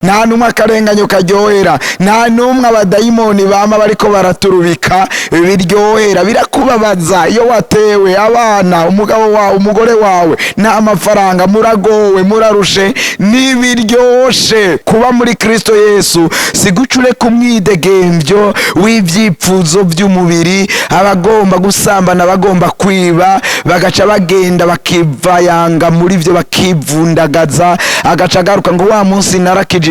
nta numwe akarenganyo karyohera, nta numwe abadayimoni bama bariko baraturubika biryohera. Birakubabaza iyo watewe abana, umugabo wawe, umugore wawe, nta mafaranga, muragowe, murarushe, nibiryoshe. Kuba muri Kristo Yesu sigucure ku mwidegemvyo w'ivyipfuzo vy'umubiri. Abagomba gusambana, bagomba kwiba, bagaca bagenda bakivayanga muri vyo, bakivundagaza, agaca agaruka ngo wa munsi narakije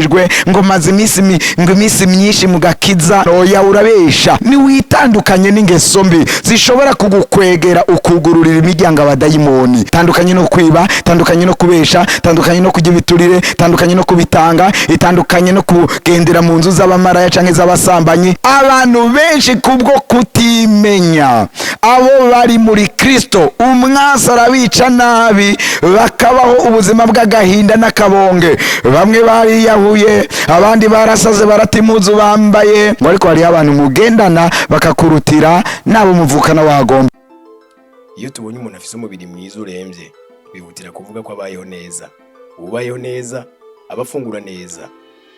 ngo maze imisi myinshi mugakiza. Oya, urabesha. Niwitandukanye n'ingeso mbi zishobora kugukwegera ukugururira imiryango abadayimoni. Tandukanye no kwiba, tandukanye no kubesha, tandukanye no kujya ibiturire, tandukanye no kubitanga, itandukanye no kugendera mu nzu z'abamaraya canke z'abasambanyi. Abantu benshi kubwo kutimenya, abo bari muri Kristo, umwasi arabica nabi, bakabaho ubuzima bw'agahinda n'akabonge. Bamwe bariyahuye, abandi barasaze, baratimuzu bambaye, ariko hari abantu mugendana bakakurutira nabo muvukana wagomba. Iyo tubonye umuntu afise umubiri mwiza uremvye, bihutira kuvuga ko abayeho neza. Ubayeho neza abafungura neza,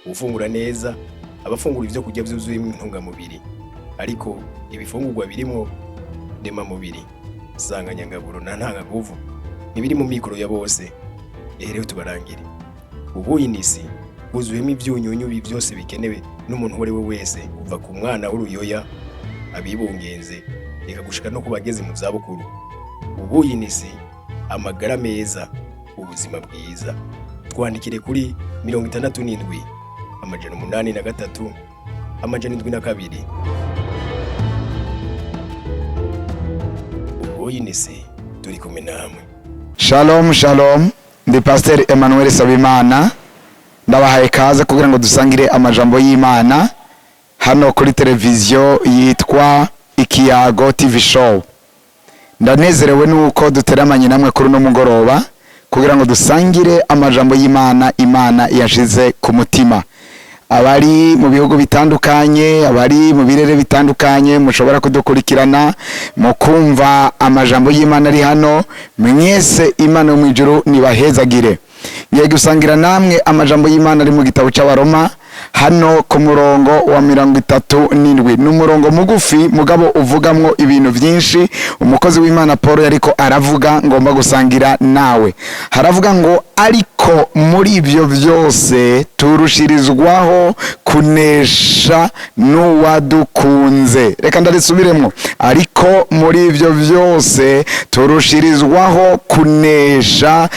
ufungura neza abafungura ivyo kurya vyuzuyemo intungamubiri. Ariko ibifungurwa birimo ndema mubiri, sanganyangaburo na ntangaguvu ntibiri mu mikoro ya bose. Rero tubarangire ubuyi nisi buzuyemo ivyunyunyu byose bikenewe n'umuntu uwo ari we wese, kuva ku mwana w'uruyoya abibungenze reka gushika no kubageze mu zabukuru. Ubuyi nisi amagara meza, ubuzima bwiza. Twandikire kuri 67 883 72. Ubuyi nisi turi kumwe namwe. Shalom shalom, ndi Pastor Emmanuel Sabimana. Ndabahaye kaze kugira ngo dusangire amajambo y'Imana hano kuri televiziyo yitwa Ikiyago TV Show. Ndanezerewe nuko duteramanye namwe kuri no mugoroba kugira ngo dusangire amajambo y'Imana Imana yashize ku mutima. Abari mu bihugu bitandukanye, abari mu birere bitandukanye, mushobora kudukurikirana mu kumva amajambo y'Imana ari hano. Mwese Imana yo mu ijuru nibahezagire. Ngiye gusangira namwe amajambo y'Imana ari mu gitabo cy'Abaroma hano ku murongo wa 37. N'umurongo mugufi mugabo uvugamwo ibintu byinshi. Umukozi w'Imana Paul yariko aravuga ngomba gusangira nawe. Haravuga ngo ariko muri ibyo byose turushirizwaho kunesha n'uwadukunze. Reka ndarisubiremo. Ariko muri ibyo byose turushirizwaho kunesha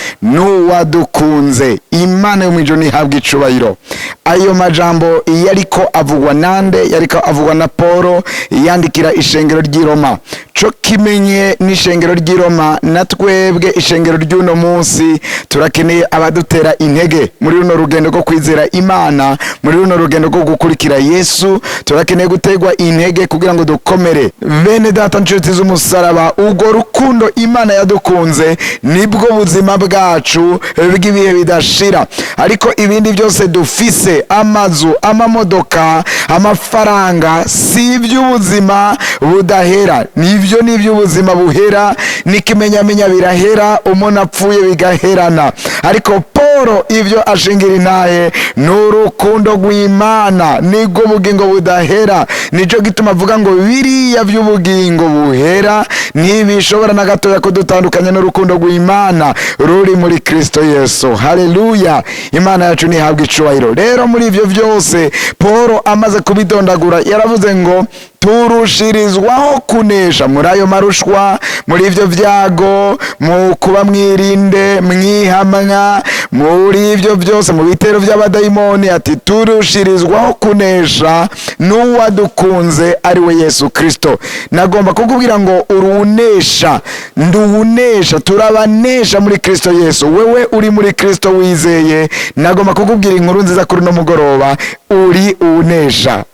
n'uwadukunze. Imana yo mu ijuru nihabwa icubahiro. Ayo majambo yariko avugwa nande? Yariko avugwa na Paul yandikira ishengero ry'i Roma. Co kimenye n'ishengero ry'i Roma, natwebwe ishengero ry'uno munsi turakeneye abadutera intege muri runo rugendo rwo kwizera Imana, muri runo rugendo rwo gukurikira Yesu. Turakeneye gutegwa intege kugira ngo dukomere. Bene data nshuti z'umusaraba, ubwo rukundo Imana yadukunze nibwo buzima bwacu bw'ibihe bidashira. Ariko ibindi byose dufise, amazu, amamodoka, amafaranga, si iby'ubuzima budahera. Nivyo n'iby'ubuzima buhera, n'ikimenyamenya birahera, umuntu apfuye bigaherana. Ariko Paul ivyo ashingira intahe n'urukundo rw'Imana nibwo bugingo budahera. Nico gituma avuga ngo biriya by'ubugingo buhera ntibishobora na gatoya kudutandukanya n'urukundo rw'Imana ruri muri Kristo Yesu. Haleluya, Imana yacu nihabwa icubahiro. Rero muri ivyo byose Paul amaze kubidondagura yaravuze ngo turushirizwaho kunesha muri ayo marushwa, muri ivyo vyago, mu kuba mwirinde, mwihamwa, muri ivyo byose, mu bitero by'abadayimoni. Ati turushirizwaho kunesha n'uwadukunze ari we Yesu Kristo. Nagomba kukubwira ngo urunesha, nduunesha, turabanesha muri Kristo Yesu. Wewe uri muri Kristo wizeye, nagomba kukubwira inkuru nziza kuri no mugoroba, uri unesha.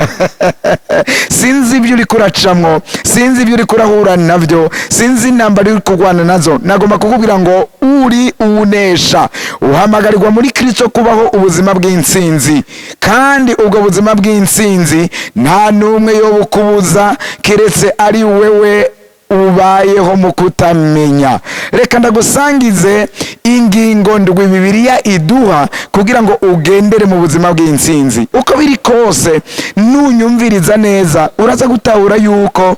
Sinzi ibyo uri kuracamwo, sinzi ibyo uri kurahura navyo, sinzi intambara uri kurwana nazo. Nagomba kukubwira ngo uri unesha. Uhamagarirwa muri Kristo kubaho ubuzima bw'intsinzi, kandi ubwo buzima bw'intsinzi nta numwe yo bukubuza keretse ari wewe ubayeho mu kutamenya. Reka ndagusangize ingingo ndwi Bibiliya iduha kugira ngo ugendere mu buzima bw'intsinzi. Uko biri kose nunyumviriza neza uraza gutahura yuko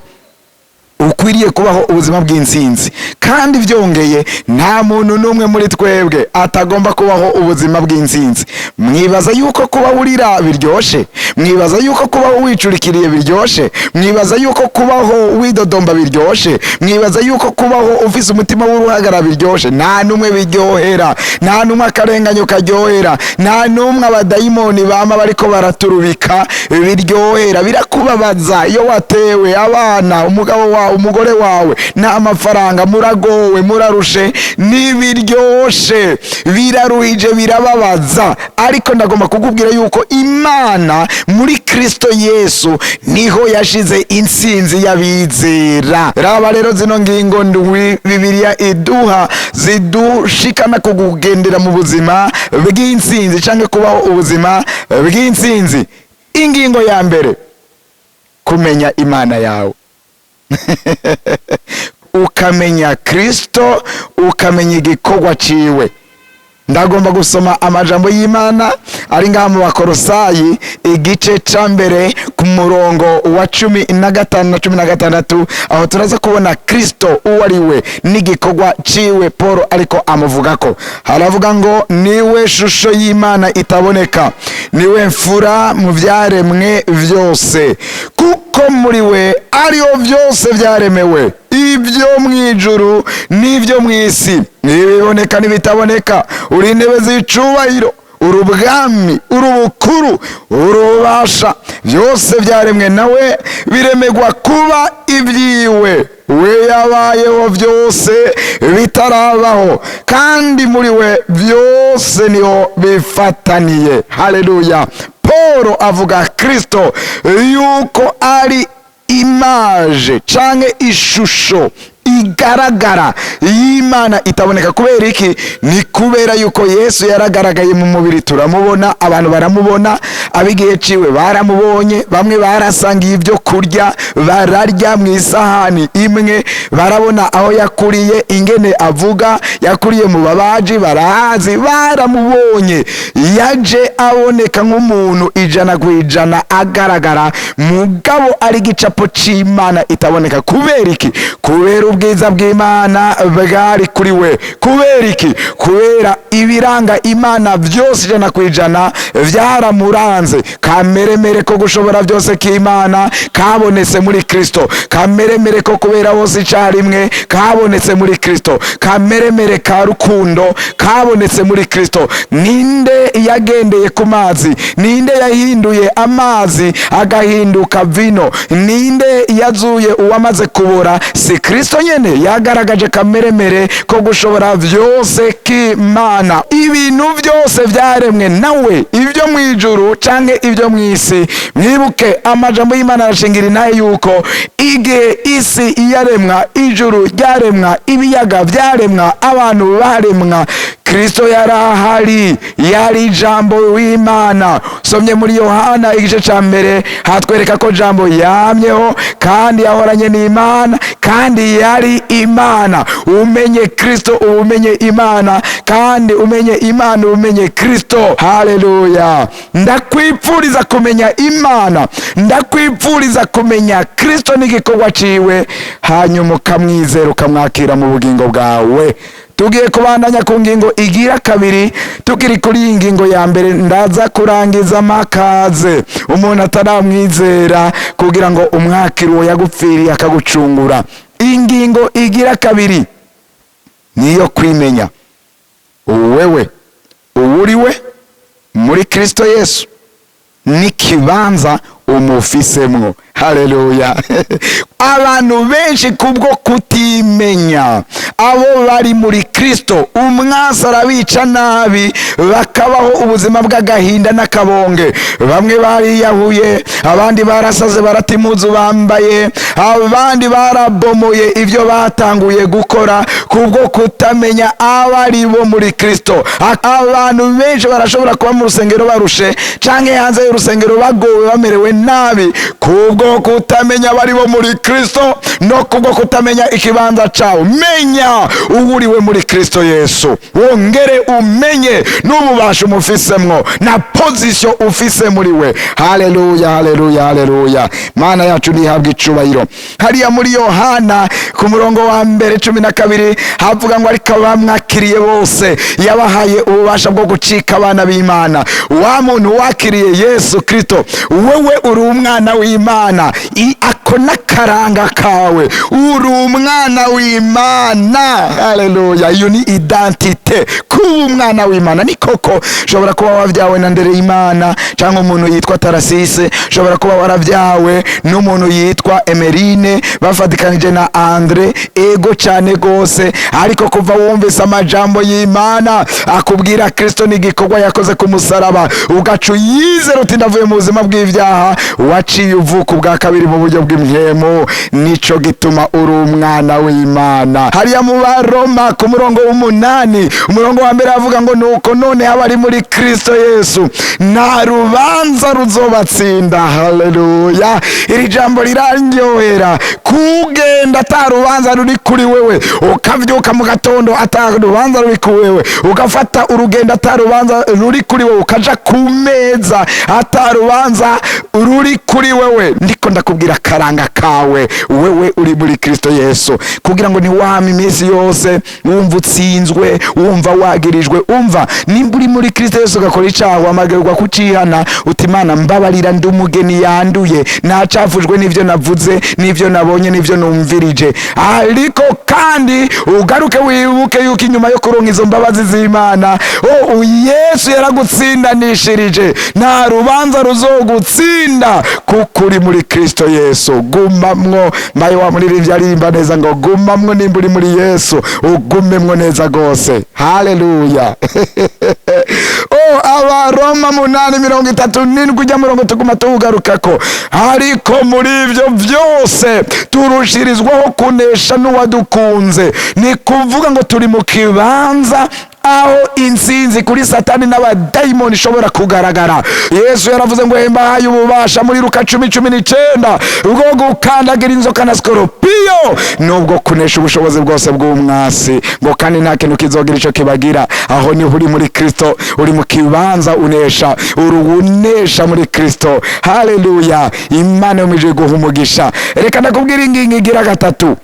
ukwiriye kubaho ubuzima bw'intsinzi, kandi byongeye nta muntu n'umwe muri twebwe atagomba kubaho ubuzima bw'intsinzi. Mwibaza yuko kubaho urira biryoshe? Mwibaza yuko kubaho wicurikiriye biryoshe? Mwibaza yuko kubaho widodomba biryoshe? Mwibaza yuko kubaho ufise umutima w'uruhagara biryoshe? Nta n'umwe biryohera, nta n'umwe akarenganyo karyohera, nta n'umwe abadayimoni bama bariko baraturubika biryohera. Birakubabaza iyo watewe abana, umugabo wawe, umugore wawe, nta mafaranga, muragowe, murarushe, nibiryoshe, biraruhije, birababaza. Ariko ndagomba kukubwira yuko Imana muri Kristo Yesu niho yashize intsinzi y'abizera. Raba rero zino ngingo ndwi Bibiliya iduha zidushikana kugendera mu buzima bw'intsinzi canke kubaho ubuzima bw'intsinzi. Ingingo ya mbere, kumenya Imana yawe. Ukamenya Kristo, ukamenya igikorwa ciwe. Ndagomba gusoma amajambo y'Imana ari ngaha mu Bakolosayi igice ca mbere ku murongo wa 15 na 16, aho turaza kubona Kristo uwo ari we n'igikorwa ciwe. Paulo ariko amuvugako, haravuga ngo niwe shusho y'Imana itaboneka, niwe mfura mu vyaremwe vyose, kuko muri we ariho vyose vyaremewe, ibyo mwijuru n'ibyo mwisi, ibiboneka n'ibitaboneka. Uri intebe z'icubahiro, uri ubwami, uri ubukuru, uri ububasha, byose byaremwe nawe, biremegwa kuba ibyiwe. We yabayeho byose bitarabaho, kandi muri we byose niho bifataniye. Haleluya. Paulo avuga Kristo yuko ari image canke ishusho igaragara y'Imana itaboneka. Kubera iki? Ni kubera yuko Yesu yaragaragaye mu mubiri, turamubona, abantu baramubona, abigihe ciwe baramubonye, bamwe barasangiye ibyo kurya, bararya mu isahani imwe, barabona aho yakuriye, ingene avuga, yakuriye mu babaji, barahazi, baramubonye. Yaje aboneka nk'umuntu 100% agaragara, mugabo ari gicapo c'Imana itaboneka. Kubera iki? Kubera ubwiza bw'Imana bwari kuri we. Kubera iki? Kubera ibiranga Imana byose 100% vyaramuranze. Kameremere ko gushobora byose k'Imana kabonetse muri Kristo. Kameremere ko kubera hose icarimwe kabonetse muri Kristo. Kameremere ka rukundo kabonetse muri Kristo. Ninde yagendeye ku mazi? Ninde yahinduye amazi agahinduka vino? Ninde yazuye uwamaze kubora? Si Kristo nyene yagaragaje kameremere ko gushobora byose k'Imana. Ibintu byose vyaremwe nawe, ibyo mwijuru canke ibyo mwisi. Mwibuke amajambo y'Imana arashingira naye yuko igihe isi yaremwa, ijuru ryaremwa, ibiyaga vyaremwa, abantu baremwa, Kristo yarahari, yari jambo w'Imana. Somye muri Yohana igice ca mbere hatwereka ko jambo yamyeho kandi yahoranye n'Imana kandi yari Imana. Umenye Kristo umenye Imana, kandi umenye Imana umenye Kristo. Haleluya. Ndakwipfuriza kumenya Imana, ndakwipfuriza kumenya Kristo n'igikorwa ciwe, hanyuma ukamwizera ukamwakira mu bugingo bwawe. Tugiye kubandanya ku ngingo igira kabiri. Tukiri kuri iyi ngingo ya mbere, ndaza kurangiza makaze umuntu ataramwizera kugira ngo umwakire uwo yagupfiriye akagucungura. Ingingo igira kabiri niyo kwimenya wewe uwuriwe muri Kristo Yesu n'ikibanza umufisemwo. Haleluya. Abantu benshi kubwo kutimenya, abo bari muri Kristo, umwasi arabica nabi, bakabaho ubuzima bw'agahinda n'akabonge. Bamwe bariyahuye, abandi barasaze barata impuzu bambaye, abandi barabomoye ibyo batanguye gukora kubwo kutamenya abari bo muri Kristo. Abantu benshi barashobora kuba mu rusengero barushe canke hanze y'urusengero bagowe, bamerewe nabi kubwo kubwo kutamenya abari bo muri Kristo no kubwo kutamenya ikibanza cawo. Menya uwuriwe muri Kristo Yesu, wongere umenye n'ububasha umufisemwo na position ufise muri we. Haleluya, haleluya, haleluya. Mana yacu nihabwa icubahiro. Hariya muri Yohana ku murongo wa mbere 12 havuga ngo ariko bamwakiriye bose yabahaye ububasha bwo gucika abana b'Imana. Wa muntu wakiriye Yesu Kristo, wewe uri umwana w'Imana. Ako nakaranga kawe, uri umwana w'Imana. Haleluya. Iyo ni identite, kuba umwana w'Imana. Ni koko shobora kuba wavyawe na Ndereyimana cyangwa umuntu yitwa Tarasise, shobora kuba waravyawe n'umuntu yitwa Emerine bafatikanije na Andre, ego cyane gose, ariko kuva wumvise amajambo y'Imana akubwira Kristo n'igikorwa yakoze ku musaraba, ugacu yizera uti ndavuye mu buzima bw'ivyaha, waciye uvuka ubwa kabiri mu buryo bw'imhemo. Nico gituma uri umwana w'Imana. Hariya mu Baroma ku murongo w'8 umurongo wa mbere avuga ngo nuko none abari muri Kristo Yesu nta rubanza ruzobatsinda. Haleluya. Iri jambo rirandyohera, kugenda ata rubanza ruri kuri wewe, ukavyuka mu gatondo ata rubanza ruri kuri wewe, ugafata urugendo ata rubanza ruri kuri wewe, ukaja ku meza ata rubanza ruri kuri wewe. Ndiko ndakubwira karanga kawe, wewe uri muri Kristo Yesu, kugira ngo ntiwame iminsi yose wumva utsinzwe, wumva wagirijwe. Umva, nimba uri muri Kristo Yesu ugakora icaha, wamagarwa kucihana uti Mana mbabarira, ndi umugeni yanduye, nacafujwe n'ivyo navuze, n'ivyo nabonye, n'ivyo numvirije. Ariko kandi ugaruke wibuke yuko inyuma yo kuronka izo mbabazi z'Imana, Yesu yaragutsindanishirije, nta rubanza ruzogutsinda kuko uri muri Kristo Yesu. Gumamwo, maye wa muririmbyi arimba neza ngo gumamwo, nimba uri muri Yesu ugumemwo neza gose. Haleluya. Abaroma 8:37 kujya murongo tuguma tugarukako. Ariko muri ivyo vyose turushirizwaho kunesha n'uwadukunze. Ni kuvuga ngo turi mu kibanza aho insinzi kuri Satani n'abadayimoni ishobora kugaragara. Yesu yaravuze ngo mbahaye ububasha muri Luka 10:19 bwo gukandagira inzoka na skoropiyo nubwo kunesha ubushobozi bwose bw'umwasi, ngo kandi nta kintu kizogira ico kibagira. Aho ni uri muri Kristo, uri mu kibanza unesha, urunesha muri Kristo. Haleluya. Imana yomije guha umugisha. Reka ndakubwira ingingo igira gatatu.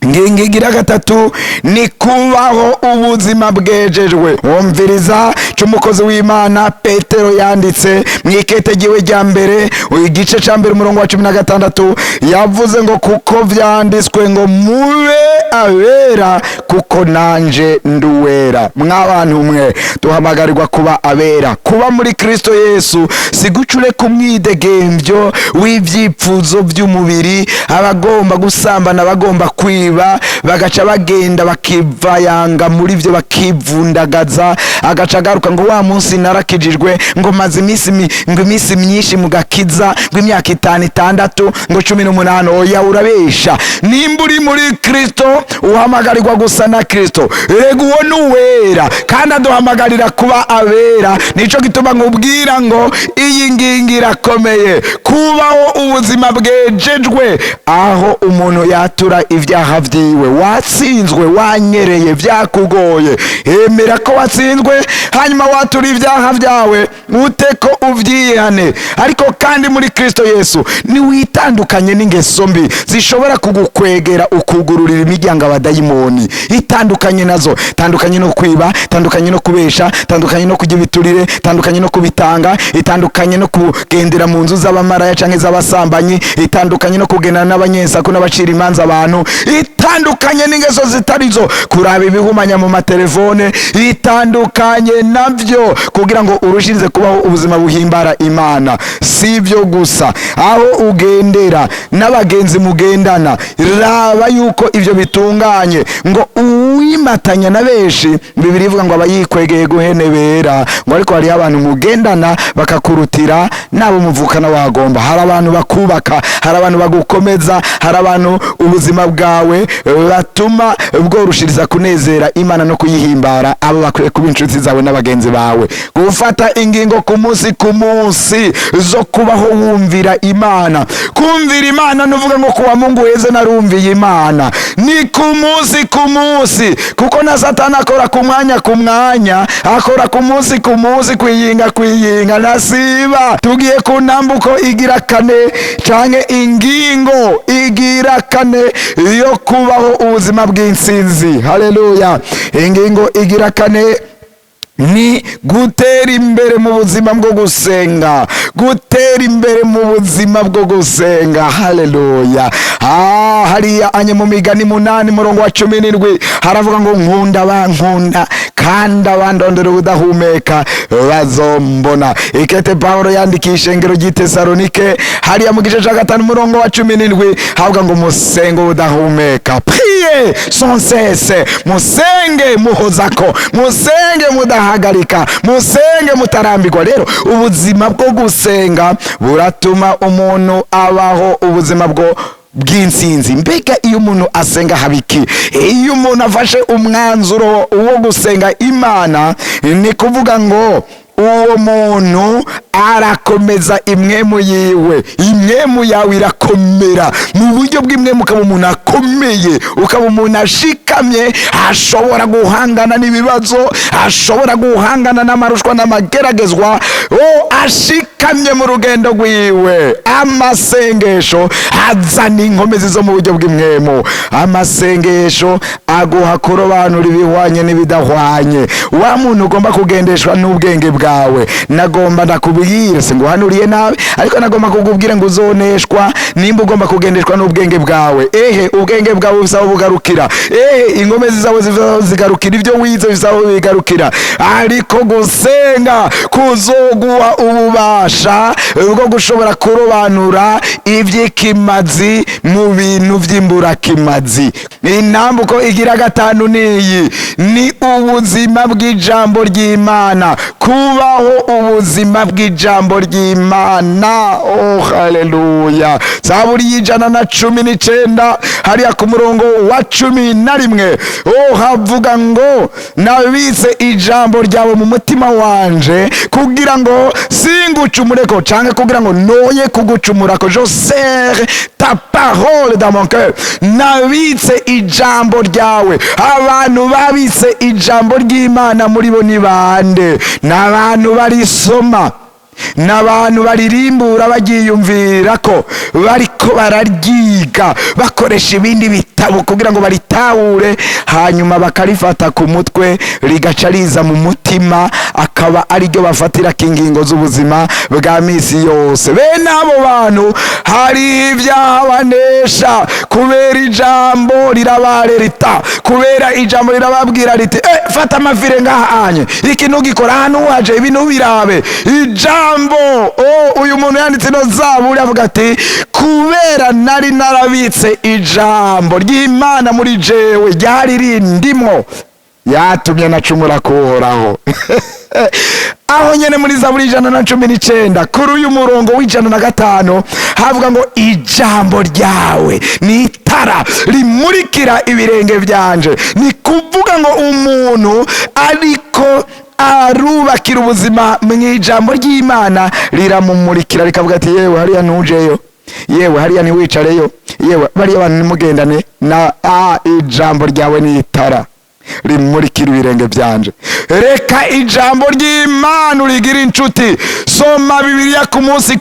Ngingigira gatatu ni kubaho ubuzima bwejejwe. Umviriza cy'umukozi w'Imana Petero yanditse mwikete giwe rya mbere igice ca mbere umurongo wa 16 yavuze ngo kuko vyanditswe ngo mube abera kuko nanje nduwera. Mwabantu mwe duhamagarirwa kuba abera, kuba muri Kristo Yesu. Sigucure kumwidegemvyo w'ivyipfuzo by'umubiri, abagomba gusambana, abagomba kwiba, bagaca bagenda bakivayanga muri byo bakivundagaza, agaca garuka ngo wa munsi narakijijwe, ngo maze imisi myinshi mugakiza, ngo imyaka 5 6 ngo 18. Oya, urabesha. Nimba uri muri Kristo uhamagarirwa gusa na Kristo. Rego uwo nuwera kandi aduhamagarira kuba abera. Nico gituma nkubwira ngo iyi ngingira irakomeye, kubaho ubuzima bwejejwe, aho umuntu yatura ivyaha vyiwe. Watsinzwe, wanyereye, vyakugoye, emera ko watsinzwe, hanyuma watura ivyaha vyawe uteko uvyihane. Ariko kandi muri Kristo Yesu ni witandukanye n'ingeso mbi zishobora kugukwegera ukugururira imiryango abadayimoni. Itandukanye nazo, tandukanye no kwiba, tandukanye no kubesha, tandukanye no kujya ibiturire, tandukanye no kubitanga, itandukanye no kugendera mu nzu z'abamaraya canke z'abasambanyi, itandukanye no kugendana n'abanyensaku n'abacira imanza abantu, itandukanye n'ingeso zitarizo, kuraba ibihumanya mu matelefone, itandukanye navyo kugira ngo urushirize kubaho ubuzima buhimbara Imana. Sivyo gusa, aho ugendera n'abagenzi mugendana, raba yuko ivyo bitunganye, ngo yimatanya na benshi. Bibiri ivuga ngo abayikwegeye guhenebera, ngo ariko hariho abantu mugendana bakakurutira nabo muvukana wagomba. Hari abantu bakubaka, hari abantu bagukomeza, hari abantu ubuzima bwawe batuma bworushiriza kunezera Imana no kuyihimbara. Abo bakwiye kuba inshuti zawe n'abagenzi bawe, gufata ingingo ku munsi zo kubaho wumvira Imana. Kumvira Imana nuvuga ngo kuwa Mungu weze narumviye Imana, ni ku munsi, kuko na Satani akora ku mwanya, akora ku munsi kwiyinga nasiba. Tugiye ku ntambuko igira kane canke ingingo igira kane yo kubaho ubuzima bw'intsinzi. Haleluya. Ingingo igira kane ni gutera imbere mu buzima bwo gusenga, gutera imbere mu buzima bwo gusenga. Haleluya. Hariya anye mu Migani 8 murongo wa 17 haravuga ngo nkunda bankunda kandi abandondera ubudahumeka bazombona. Ikete Pawulo yandikisha ingero ry'Itesalonike hariya mu gice ca 5 murongo wa 17 havuga ngo musenge ubudahumeka, priez sans cesse, musenge muhozako, musenge mudahagarika, musenge mutarambirwa. Rero ubuzima bwo gusenga buratuma umuntu abaho ubuzima bw'intsinzi. Mbega iyo umuntu asenga habiki? Iyo umuntu afashe umwanzuro wo gusenga Imana, ni kuvuga ngo uwo muntu arakomeza imwemu yiwe, imwemu yawe irakomera mu buryo bw'imwemu, ukaba umuntu akomeye, ukaba umuntu ashikamye, ashobora guhangana n'ibibazo, ashobora guhangana n'amarushwa n'amageragezwa, ashikamye mu rugendo rwiwe. Amasengesho azana inkomezi zo mu buryo bw'imwemu. Amasengesho aguha kurobanura ibihwanye n'ibidahwanye. Wa muntu ugomba kugendeshwa n'ubwenge bwawe. Nagomba ndakubwira, singuhanuriye nabi, ariko nagomba kukubwira ngo uzoneshwa nimba ugomba kugendeshwa n'ubwenge bwawe. Ubwenge bwawe bisaba bugarukira, inkomezi zawe zigarukira, ibyo wize bisaba bigarukira. Ariko gusenga kuzoguha ububasha bwo gushobora kurobanura iby'ikimazi mu bintu by'imburakimazi. Intambuko igira gatanu niyi, ni ubuzima bw'ijambo ry'Imana, kubaho ubuzima bw'ijambo ry'Imana. Haleluya. Zaburi y'Ijana-na-19 hariya ku murongo wa 11 havuga ngo nabitse ijambo ryawe mu mutima wanje kugira ngo singucumureko, canke kugira ngo noye kugucumurako. Je serre ta parole dans mon cœur. Nabitse ijambo ryawe. Abantu babitse ijambo ry'Imana muri bo ni bande? N'abantu barisoma, n'abantu baririmbura bagiyumvira ko bariko bararyiga, bakoresha ibindi bitabo kugira ngo baritahure, hanyuma bakarifata ku mutwe rigaca riza mu mutima, akaba ari ryo bafatira kingingo z'ubuzima bwa misi yose. Bene abo bantu hari ibyabanesha kubera ijambo rirabarerita, kubera ijambo rirababwira riti fata amavire ngahanye, iki ntugikora, hano waje ibintu birabe. Ijambo uyu muntu yanditse no Zaburi avuga ati kubera nari narabitse ijambo ry'Imana muri jewe, ryari rindimwo, yatumye nacumura kuhoraho. Aho nyene muri Zaburi 119 kuri uyu murongo w'105 havuga ngo ijambo ryawe ni itara rimurikira ibirenge byanje. Ni kuvuga ngo umuntu ariko arubakira ubuzima mw'ijambo ry'Imana, riramumurikira rikavuga ati yewe hariya ntujeyo, yewe hariya ntiwicareyo, yewe bariya abantu nimugendane na ijambo ryawe ni itara rimurikira ibirenge byanje. Reka ijambo ry'Imana urigira inshuti. Soma Bibiliya ku munsi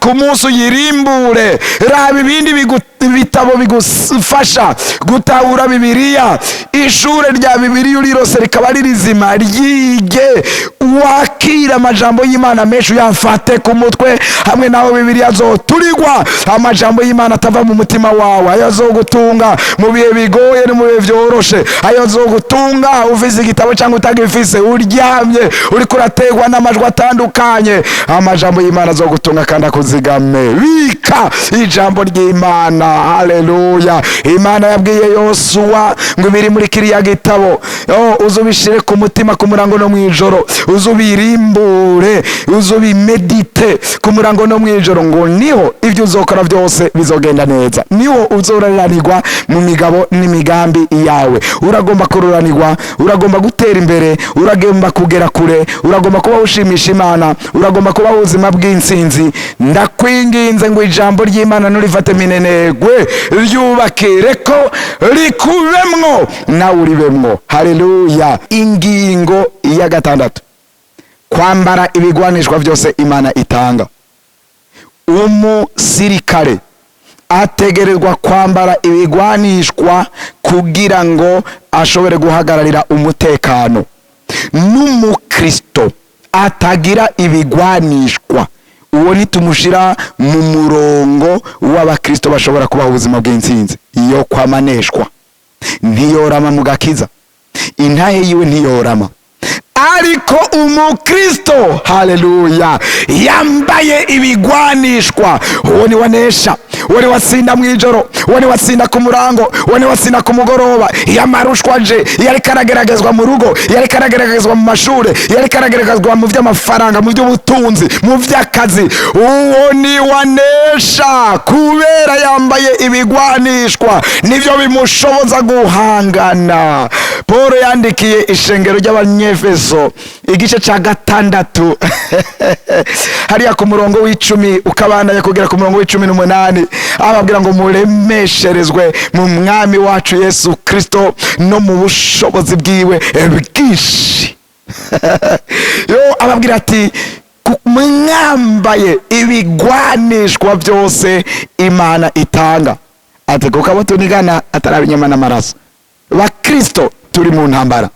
uyirimbure. Raba ibindi bitabo bigufasha gutahura Bibiliya. Ishure rya Bibiliya urirose rikaba ririzima, ryige, wakira amajambo y'Imana menshi, uyafate ku mutwe, hamwe naho Bibiliya azoturigwa. Amajambo y'Imana atava mu mutima wawe, ayo azogutunga mu bihe bigoye no mu bihe vyoroshe, ayo azogutunga ufise igitabo cyangwa utagifise, uryamye uriko urategwa n'amajwi atandukanye. Amajambo y'Imana azogutunga kandi akuzigame. Bika ijambo ry'Imana. Haleluya. Imana yabwiye Yosuwa ngo biri muri kiriya gitabo uzubishire ku mutima ku murango no mwijoro, uzubirimbure, uzubimedite ku murango no mwijoro, ngo niho ibyo uzokora byose bizogenda neza, niho uzoranirwa mu migabo n'imigambi yawe. Uragomba kururanirwa, uragomba gutera imbere, uragomba kugera kure, uragomba kuba ushimisha Imana, uragomba kuba ubuzima bw'intsinzi. Ndakwinginze ngo ijambo ry'Imana nurifate minenegwe, ryubakire ko rikubemwo nawe uribemwo. Haleluya. Ingingo ya gatandatu, kwambara ibigwanishwa byose Imana itanga. Umusirikare ategerezwa kwambara ibigwanishwa kugira ngo ashobore guhagararira umutekano. N'umukristo atagira ibigwanishwa, uwo nitumushira mu murongo w'abakristo bashobora kubaho ubuzima bw'intsinzi. Iyo kwamaneshwa ntiyorama mu gakiza, intahe yiwe ntiyorama. Ariko umukristo, haleluya, yambaye ibigwanishwa, uwo ni wanesha, uwo ni watsinda mwijoro, uwo ni watsinda ku murango, uwo ni watsinda ku mugoroba. Yamarushwa je, yariko arageragezwa mu rugo, yariko arageragezwa mu mashure, yariko arageragezwa mu vy'amafaranga, mu vy'ubutunzi, mu vy'akazi, uwo ni wanesha kubera yambaye ibigwanishwa, nivyo bimushoboza guhangana. Paulo yandikiye ishengero ry'Abanyefeso igice ca 6 hariya ku murongo w'10 ukabandanya kugera ku murongo w'18, ababwira ngo muremesherezwe mu mwami wacu Yesu Kristo no mu bushobozi bwiwe bwinshi. Ababwira ati mwambaye ibigwanishwa byose Imana itanga. Ati kuko abo tunigana atari inyama n'amaraso. Bakristo turi mu ntambara,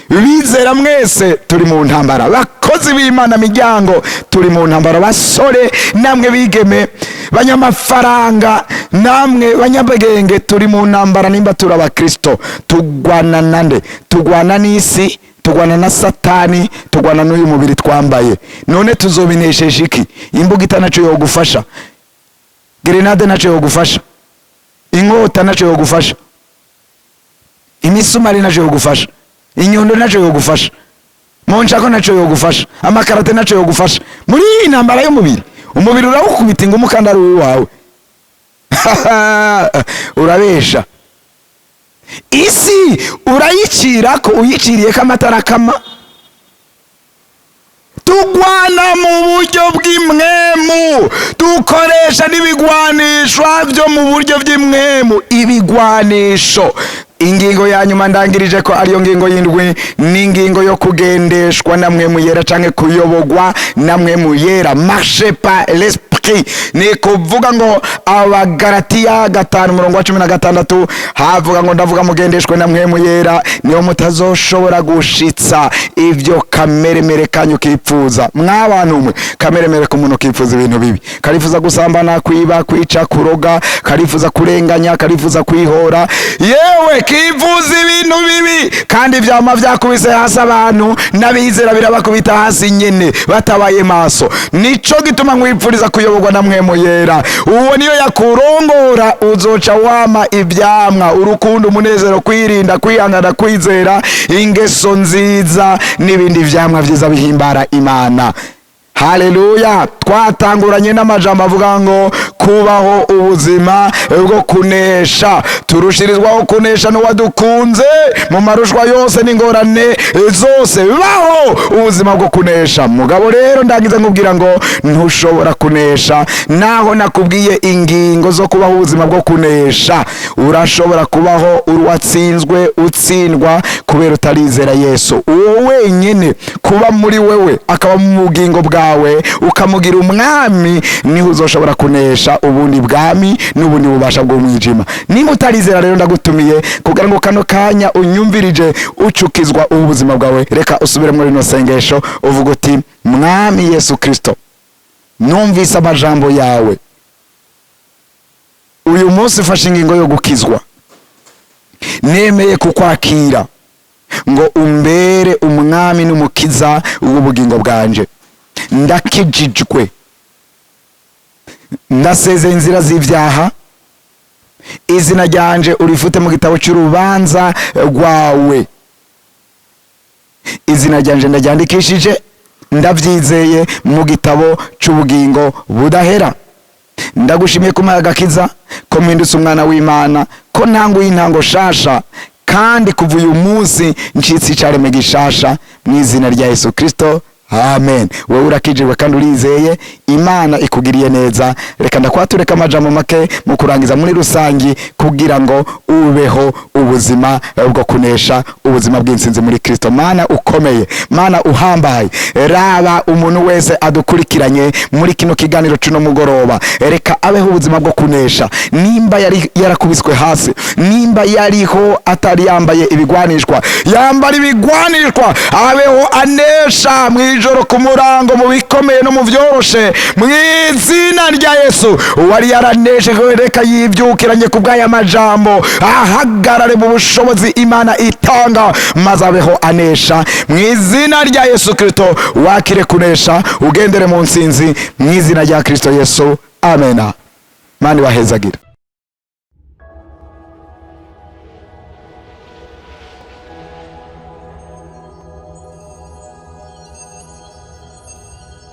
bizera mwese turi mu ntambara, bakozi b'Imana miryango turi mu ntambara, basore namwe bigeme, banyamafaranga namwe banyabwenge turi mu ntambara. Nimba turi abakristo, tugwana nande? Tugwana n'isi, tugwana na Satani, tugwana n'uyu mubiri twambaye. None tuzobinesheje iki? Imbugita naco yo gufasha, grenade naco yo gufasha, inkota naco yo gufasha, imisumari naco yo gufasha, inyundo naco yo gufasha, monshako naco yo gufasha, amakarate naco yo gufasha. Muri intambara y'umubiri, umubiri urawukubita ngo umukandara wawe urabesha. Isi urayicira ko uyiciriye kamatara kama. Tugwana mu buryo bw'imwemu, dukoresha n'ibigwanishwa byo mu buryo bw'imwemu. Ibigwanisho, ingingo ya nyuma ndangirije ko ariyo ngingo y'indwi, n'ingingo yo kugendeshwa na mwemu yera canke kuyobogwa na mwemu yera, marche par l'esprit. Ni kuvuga ngo Abagalatiya 5:16 havuga ngo ndavuga mugendeshwe na mwemu yera, niyo mutazoshobora gushitsa ivyo kameremere kanyu kipfuza. Mwabantu mwe, kameremere ku muntu kipfuza ibintu bibi, karifuza gusambana, kwiba, kwica, kuroga, karifuza kurenganya, karifuza kwihora, yewe kivuza ibintu bibi, kandi vyama vyakubise hasi abantu n'abizera birabakubita hasi nyene batabaye maso. Nico gituma nkwipfuriza kuyobogwa na mwemu yera. Uwo niyo yakurongora, uzoca wama ivyamwa: urukundo, umunezero, kwirinda, kwihangana, kwizera, ingeso nziza n'ibindi vyamwa vyiza bihimbara Imana. Haleluya. Twatanguranye n'amajambo avuga ngo kubaho ubuzima bwo kunesha. Turushirizwaho kunesha n'uwadukunze mu marushwa yose n'ingorane zose. Baho ubuzima bwo kunesha. Mugabo rero ndagize nkubwira ngo ntushobora kunesha naho nakubwiye ingingo zo kubaho ubuzima bwo kunesha. Urashobora kubaho urwatsinzwe, utsindwa kubera utarizera Yesu. Uwo wenyene kuba muri wewe akaba mu bugingo bwawe ukamugira umwami, niho uzoshobora kunesha ubundi bwami n'ubundi bubasha bw'umwijima. Niba utarizera rero ndagutumiye kugira ngo kano kanya unyumvirije ucukizwa ubuzima bwawe. Reka usubire muri no sengesho uvuga uti: Mwami Yesu Kristo, numvise amajambo yawe, uyu munsi fasha ingingo yo gukizwa. Nemeye kukwakira ngo umbere umwami n'umukiza w'ubugingo bwanje. Ndakijijwe, ndaseze inzira z'ivyaha, izina ryanje urifute mu gitabo cy'urubanza rwawe. izina ryanje ndaryandikishije, ndabyizeye mu gitabo cy'ubugingo budahera. Ndagushimiye ko umpaye agakiza, ko mpindutse umwana w'Imana, ko ntanguye intango shasha, kandi kuva uyu munsi ncitse icareme gishasha mu izina rya Yesu Kristo. Amen. Wewe urakijijwe kandi urizeye, Imana ikugiriye neza. Reka ndakwatureka amajambo make mu kurangiza muri rusangi kugira ngo ubeho ubuzima bwo kunesha, ubuzima bw'insinzi muri Kristo. Mana ukomeye, Mana uhambaye, raba umuntu wese adukurikiranye muri kino kiganiro cuno mugoroba, reka abeho ubuzima bwo kunesha. Nimba yari yarakubiswe hasi, nimba yariho atari yambaye ibigwanishwa, yambara ibigwanishwa, abeho anesha mwijoro ku murango, mu bikomeye no mu vyoroshe, mu izina rya Yesu. Uwari yaraneshe reka yivyukiranye ku bw'aya majambo, ahagarare mu bushobozi Imana itanga, maze abeho anesha mu izina rya Yesu Kristo. Wakire kunesha, ugendere mu nsinzi mu izina rya Kristo Yesu. Amena. Mani wahezagira.